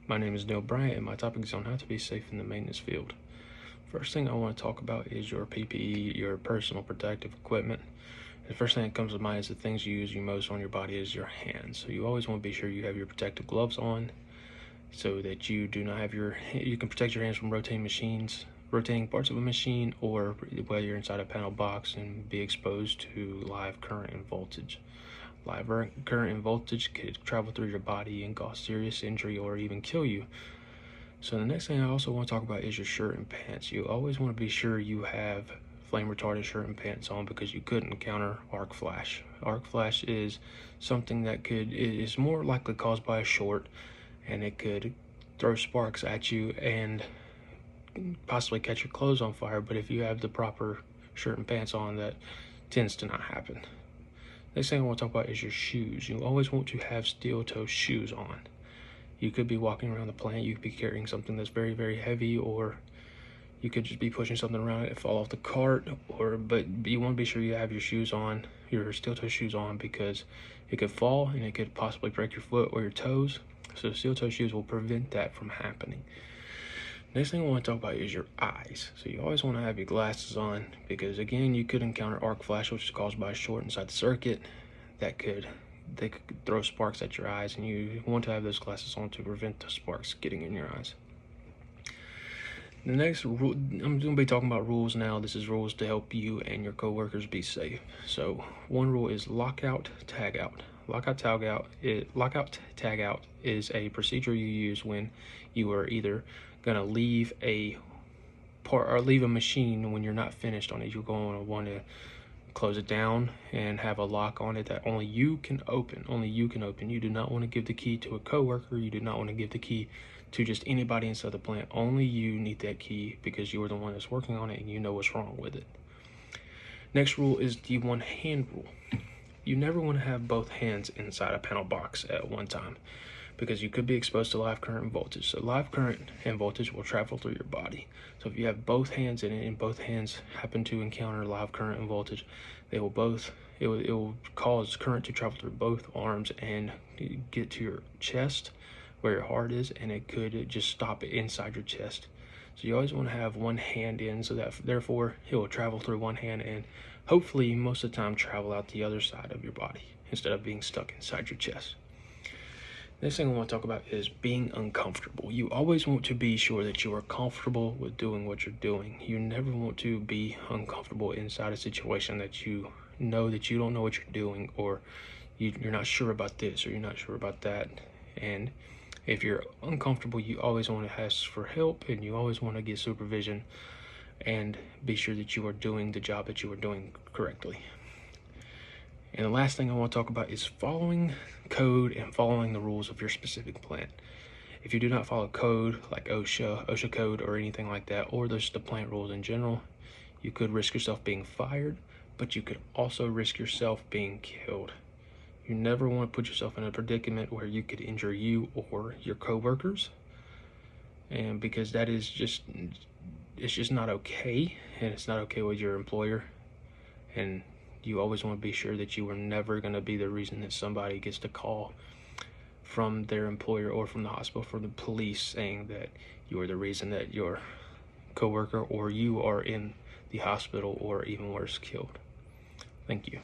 My name is Neil Bryant, and my topic is on how to be safe in the maintenance field. First thing I want to talk about is your PPE, your personal protective equipment. The first thing that comes to mind is the things you use most on your body is your hands. So you always want to be sure you have your protective gloves on so that you can protect your hands from rotating parts of a machine, or whether you're inside a panel box and be exposed to live current and voltage. Live current and voltage could travel through your body and cause serious injury or even kill you. So the next thing I also want to talk about is your shirt and pants. You always want to be sure you have flame retardant shirt and pants on, because you could encounter arc flash. Arc flash is something that is more likely caused by a short, and it could throw sparks at you and possibly catch your clothes on fire. But if you have the proper shirt and pants on, that tends to not happen. Next thing I want to talk about is your shoes. You always want to have steel toe shoes on. You could be walking around the plant, you could be carrying something that's very, very heavy, or you could just be pushing something around and fall off the cart, but you want to be sure you have your shoes on, your steel toe shoes on, because it could fall and it could possibly break your foot or your toes. So steel toe shoes will prevent that from happening. Next thing I want to talk about is your eyes. So you always want to have your glasses on, because again, you could encounter arc flash, which is caused by a short inside the circuit. They could throw sparks at your eyes, and you want to have those glasses on to prevent the sparks getting in your eyes. The next rule, I'm going to be talking about rules now. This is rules to help you and your coworkers be safe. So one rule is lockout, tag out. Lockout, tag out is a procedure you use when you are either going to leave a machine when you're not finished on it. You're going to want to close it down and have a lock on it that only you can open. You do not want to give the key to a coworker. You do not want to give the key to just anybody inside the plant. Only you need that key, because you are the one that's working on it and you know what's wrong with it. Next rule is the one hand rule. You never want to have both hands inside a panel box at one time, because you could be exposed to live current and voltage. So live current and voltage will travel through your body. So if you have both hands in it and both hands happen to encounter live current and voltage, it will cause current to travel through both arms and get to your chest where your heart is, and it could just stop it inside your chest. So you always want to have one hand in, so that therefore it will travel through one hand and hopefully most of the time travel out the other side of your body instead of being stuck inside your chest. Next thing I want to talk about is being uncomfortable. You always want to be sure that you are comfortable with doing what you're doing. You never want to be uncomfortable inside a situation that you know that you don't know what you're doing, or you're not sure about this or you're not sure about that. And if you're uncomfortable, you always want to ask for help, and you always want to get supervision and be sure that you are doing the job that you are doing correctly. And the last thing I want to talk about is following code and following the rules of your specific plant. If you do not follow code like OSHA code or anything like that, or just the plant rules in general, you could risk yourself being fired, but you could also risk yourself being killed. You never want to put yourself in a predicament where you could injure you or your coworkers, and because it's just not okay, and it's not okay with your employer. And you always want to be sure that you are never going to be the reason that somebody gets a call from their employer or from the hospital, from the police, saying that you are the reason that your coworker or you are in the hospital, or even worse, killed. Thank you.